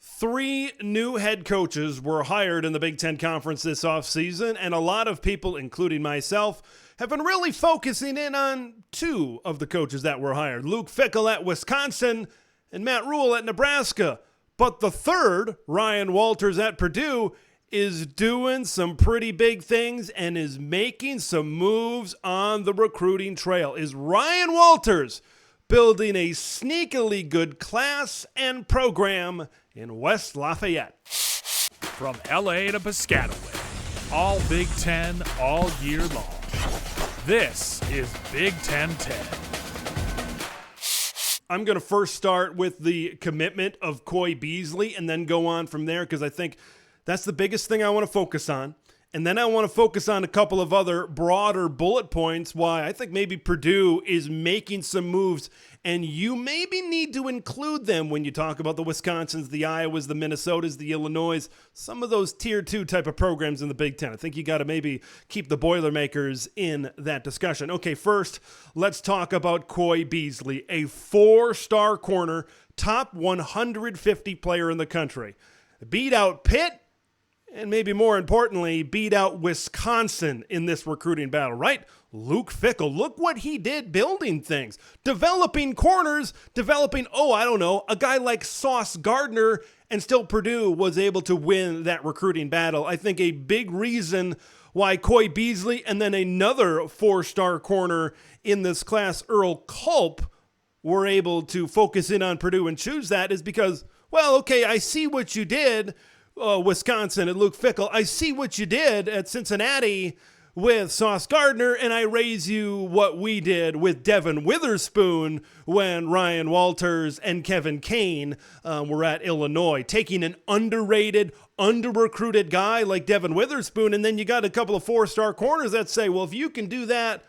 Three new head coaches were hired in the Big Ten Conference this offseason, and a lot of people, including myself, have been really focusing in on two of the coaches that were hired. Luke Fickell at Wisconsin and Matt Rhule at Nebraska. But the third, Ryan Walters at Purdue, is doing some pretty big things and is making some moves on the recruiting trail. Is Ryan Walters building a sneakily good class and program in West Lafayette? From LA to Piscataway, all Big Ten all year long. This is Big Ten 10. I'm going to first start with the commitment of Koy Beasley and then go on from there because I think that's the biggest thing I want to focus on. And then I want to focus on a couple of other broader bullet points why I think maybe Purdue is making some moves, and you maybe need to include them when you talk about the Wisconsins, the Iowas, the Minnesotas, the Illinois, some of those tier 2 type of programs in the Big Ten. I think you got to maybe keep the Boilermakers in that discussion. Okay, first, let's talk about Koy Beasley, a 4-star corner, top 150 player in the country. Beat out Pitt, and maybe more importantly, beat out Wisconsin in this recruiting battle, right? Luke Fickell, look what he did building things, developing corners, developing, a guy like Sauce Gardner, and still Purdue was able to win that recruiting battle. I think a big reason why Koy Beasley and then another 4-star corner in this class, Earl Culp, were able to focus in on Purdue and choose that is because, I see what you did, Wisconsin and Luke Fickell. I see what you did at Cincinnati with Sauce Gardner, and I raise you what we did with Devin Witherspoon when Ryan Walters and Kevin Kane were at Illinois, taking an underrated, under-recruited guy like Devin Witherspoon, and then you got a couple of 4-star corners that say, well, if you can do that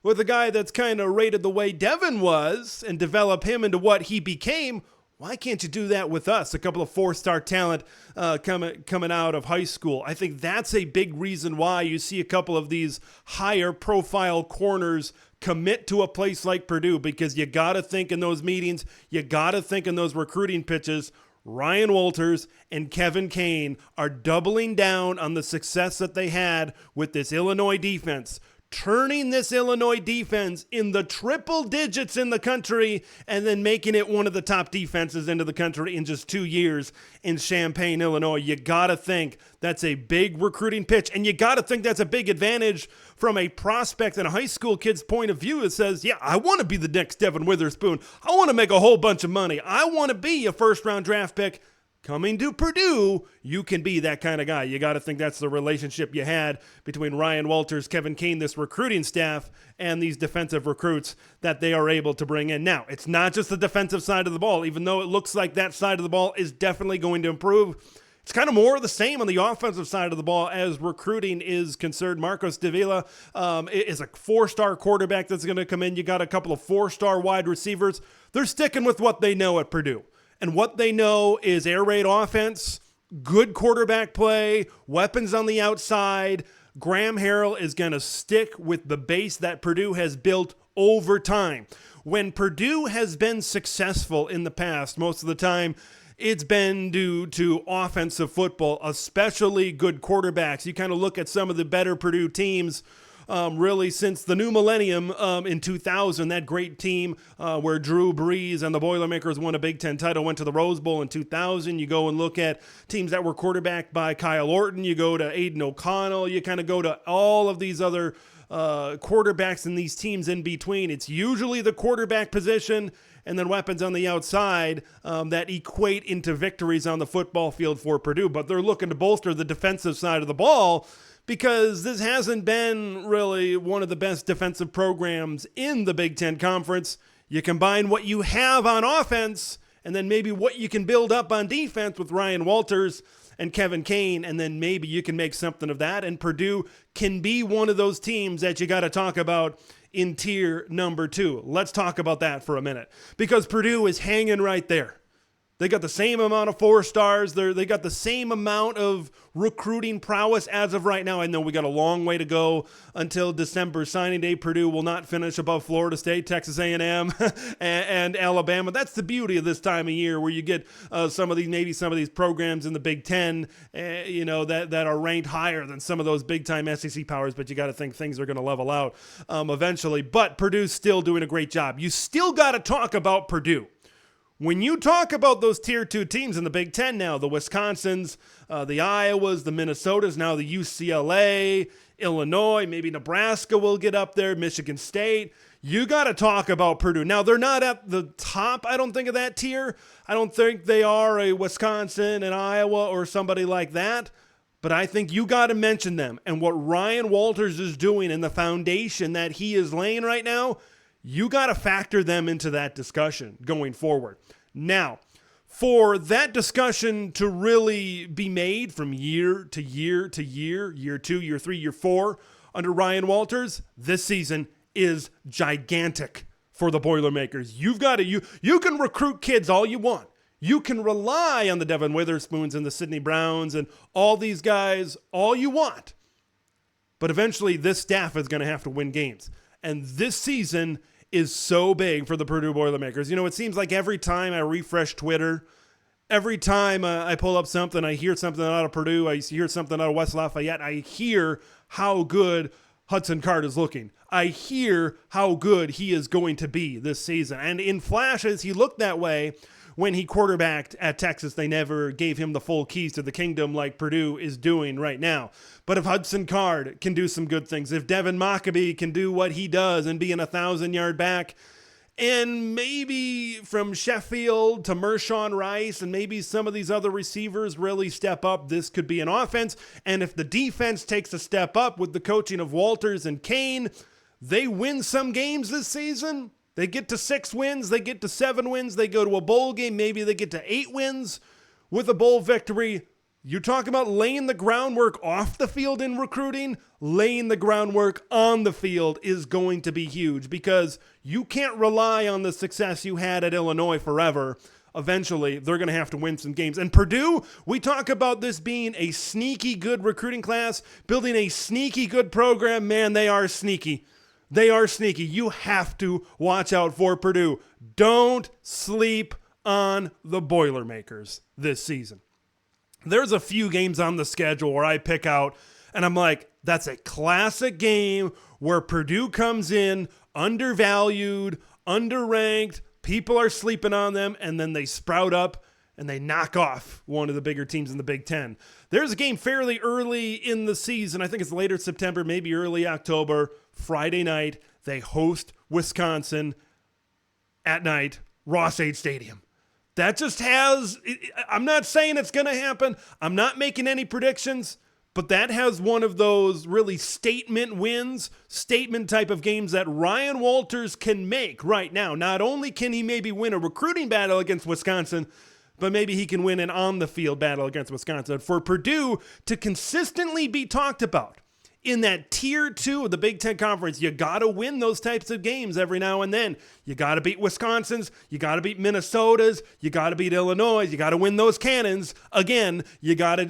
with a guy that's kind of rated the way Devin was and develop him into what he became, why can't you do that with us? A couple of 4-star talent coming out of high school. I think that's a big reason why you see a couple of these higher profile corners commit to a place like Purdue, because you got to think in those meetings, you got to think in those recruiting pitches, Ryan Walters and Kevin Kane are doubling down on the success that they had with this Illinois defense, turning this Illinois defense in the triple digits in the country and then making it one of the top defenses into the country in just 2 years in Champaign, Illinois. You got to think that's a big recruiting pitch, and you got to think that's a big advantage from a prospect and a high school kid's point of view that says, yeah, I want to be the next Devin Witherspoon. I want to make a whole bunch of money. I want to be a first-round draft pick. Coming to Purdue, you can be that kind of guy. You got to think that's the relationship you had between Ryan Walters, Kevin Kane, this recruiting staff, and these defensive recruits that they are able to bring in. Now, it's not just the defensive side of the ball, even though it looks like that side of the ball is definitely going to improve. It's kind of more of the same on the offensive side of the ball as recruiting is concerned. Marcos Davila is a 4-star quarterback that's going to come in. You got a couple of 4-star wide receivers. They're sticking with what they know at Purdue. And what they know is air raid offense, good quarterback play, weapons on the outside. Graham Harrell is going to stick with the base that Purdue has built over time. When Purdue has been successful in the past, most of the time, it's been due to offensive football, especially good quarterbacks. You kind of look at some of the better Purdue teams really since the new millennium in 2000, that great team where Drew Brees and the Boilermakers won a Big Ten title, went to the Rose Bowl in 2000. You go and look at teams that were quarterbacked by Kyle Orton. You go to Aiden O'Connell. You kind of go to all of these other quarterbacks and these teams in between. It's usually the quarterback position and then weapons on the outside that equate into victories on the football field for Purdue. But they're looking to bolster the defensive side of the ball, because this hasn't been really one of the best defensive programs in the Big Ten Conference. You combine what you have on offense and then maybe what you can build up on defense with Ryan Walters and Kevin Kane, and then maybe you can make something of that, and Purdue can be one of those teams that you got to talk about in tier number 2. Let's talk about that for a minute, because Purdue is hanging right there. They got the same amount of 4 stars. They got the same amount of recruiting prowess as of right now. I know we got a long way to go until December signing day. Purdue will not finish above Florida State, Texas A&M, and Alabama. That's the beauty of this time of year, where you get some of these programs in the Big Ten, that are ranked higher than some of those big-time SEC powers. But you got to think things are going to level out eventually. But Purdue's still doing a great job. You still got to talk about Purdue. When you talk about those Tier 2 teams in the Big Ten now, the Wisconsins, the Iowas, the Minnesotas, now the UCLA, Illinois, maybe Nebraska will get up there, Michigan State. You got to talk about Purdue. Now, they're not at the top, I don't think, of that tier. I don't think they are a Wisconsin, an Iowa, or somebody like that. But I think you got to mention them. And what Ryan Walters is doing and the foundation that he is laying right now, you got to factor them into that discussion going forward. Now, for that discussion to really be made from year to year to year 2, year 3, year 4, under Ryan Walters, this season is gigantic for the Boilermakers. You've got to, you can recruit kids all you want. You can rely on the Devin Witherspoons and the Sidney Browns and all these guys all you want. But eventually this staff is going to have to win games. And this season is so big for the Purdue Boilermakers. It seems like every time I refresh Twitter, every time I pull up something, I hear something out of Purdue, I hear something out of West Lafayette, I hear how good Hudson Card is looking. I hear how good he is going to be this season. And in flashes, he looked that way when he quarterbacked at Texas. They never gave him the full keys to the kingdom like Purdue is doing right now. But if Hudson Card can do some good things, if Devin Mockabee can do what he does and be an 1,000-yard back, and maybe from Sheffield to Mershawn Rice and maybe some of these other receivers really step up, this could be an offense. And if the defense takes a step up with the coaching of Walters and Kane, they win some games this season. They get to 6 wins, they get to 7 wins, they go to a bowl game, maybe they get to 8 wins with a bowl victory. You talk about laying the groundwork off the field in recruiting, laying the groundwork on the field is going to be huge, because you can't rely on the success you had at Illinois forever. Eventually, they're going to have to win some games. And Purdue, we talk about this being a sneaky good recruiting class, building a sneaky good program. Man, they are sneaky. They are sneaky. You have to watch out for Purdue. Don't sleep on the Boilermakers this season. There's a few games on the schedule where I pick out and I'm like, that's a classic game where Purdue comes in undervalued, underranked, people are sleeping on them, and then they sprout up and they knock off one of the bigger teams in the Big Ten. There's a game fairly early in the season. I think it's later September, maybe early October, Friday night. They host Wisconsin at night, Ross-Ade Stadium. That just I'm not saying it's going to happen. I'm not making any predictions, but that has one of those really statement wins, statement type of games that Ryan Walters can make right now. Not only can he maybe win a recruiting battle against Wisconsin, but maybe he can win an on-the-field battle against Wisconsin. For Purdue to consistently be talked about in that Tier 2 of the Big Ten Conference, you got to win those types of games every now and then. You got to beat Wisconsin's, you got to beat Minnesota's, you got to beat Illinois, you got to win those cannons. Again, you got to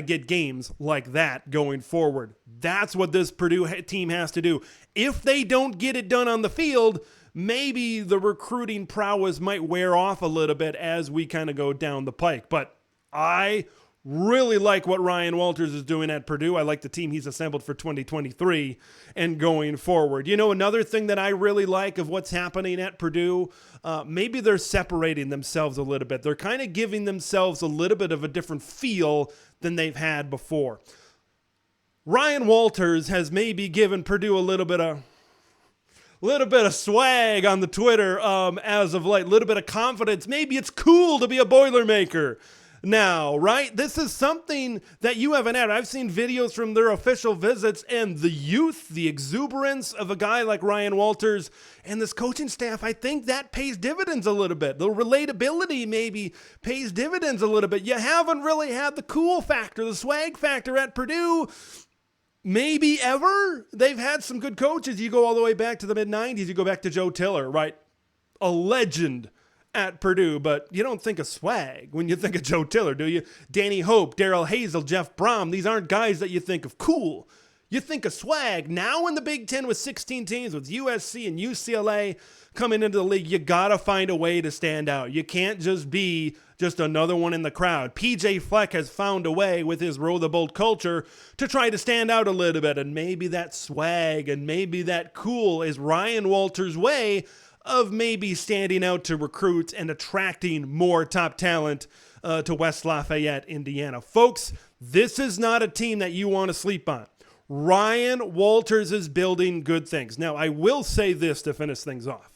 get games like that going forward. That's what this Purdue team has to do. If they don't get it done on the field, maybe the recruiting prowess might wear off a little bit as we kind of go down the pike. But I really like what Ryan Walters is doing at Purdue. I like the team he's assembled for 2023 and going forward. Another thing that I really like of what's happening at Purdue, maybe they're separating themselves a little bit. They're kind of giving themselves a little bit of a different feel than they've had before. Ryan Walters has maybe given Purdue a little bit of swag on the Twitter as of late, a little bit of confidence. Maybe it's cool to be a Boilermaker now, right? This is something that you haven't had. I've seen videos from their official visits, and the youth, the exuberance of a guy like Ryan Walters and this coaching staff, I think that pays dividends a little bit. The relatability maybe pays dividends a little bit. You haven't really had the cool factor, the swag factor at Purdue, maybe ever. They've had some good coaches. You go all the way back to the mid-90s. You go back to Joe Tiller, right? A legend at Purdue, but you don't think of swag when you think of Joe Tiller, do you? Danny Hope, Darrell Hazel, Jeff Brom, these aren't guys that you think of cool. You think of swag. Now in the Big Ten with 16 teams, with USC and UCLA coming into the league, you got to find a way to stand out. You can't just be just another one in the crowd. PJ Fleck has found a way with his Row the Boat culture to try to stand out a little bit, and maybe that swag and maybe that cool is Ryan Walters' way of maybe standing out to recruits and attracting more top talent to West Lafayette, Indiana. Folks, this is not a team that you want to sleep on. Ryan Walters is building good things. Now, I will say this to finish things off.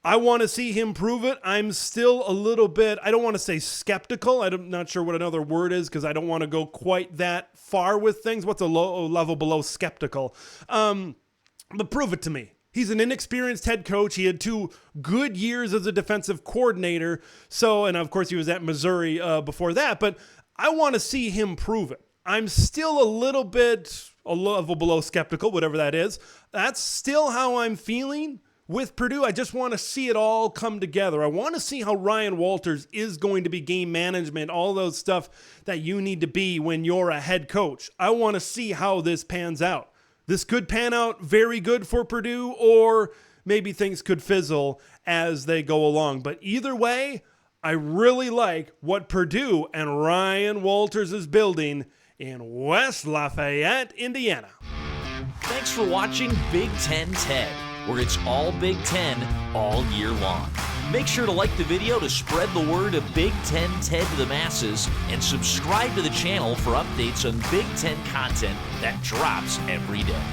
I want to see him prove it. I'm still a little bit, I don't want to say skeptical. I'm not sure what another word is because I don't want to go quite that far with things. What's a low level below skeptical? But prove it to me. He's an inexperienced head coach. He had 2 good years as a defensive coordinator. And of course he was at Missouri before that, but I want to see him prove it. I'm still a little bit a level below skeptical, whatever that is. That's still how I'm feeling with Purdue. I just want to see it all come together. I want to see how Ryan Walters is going to be game management, all those stuff that you need to be when you're a head coach. I want to see how this pans out. This could pan out very good for Purdue, or maybe things could fizzle as they go along. But either way, I really like what Purdue and Ryan Walters is building in West Lafayette, Indiana. Thanks for watching Big Ten Ted, where it's all Big Ten all year long. Make sure to like the video to spread the word of Big Ten Ted to the masses, and subscribe to the channel for updates on Big Ten content that drops every day.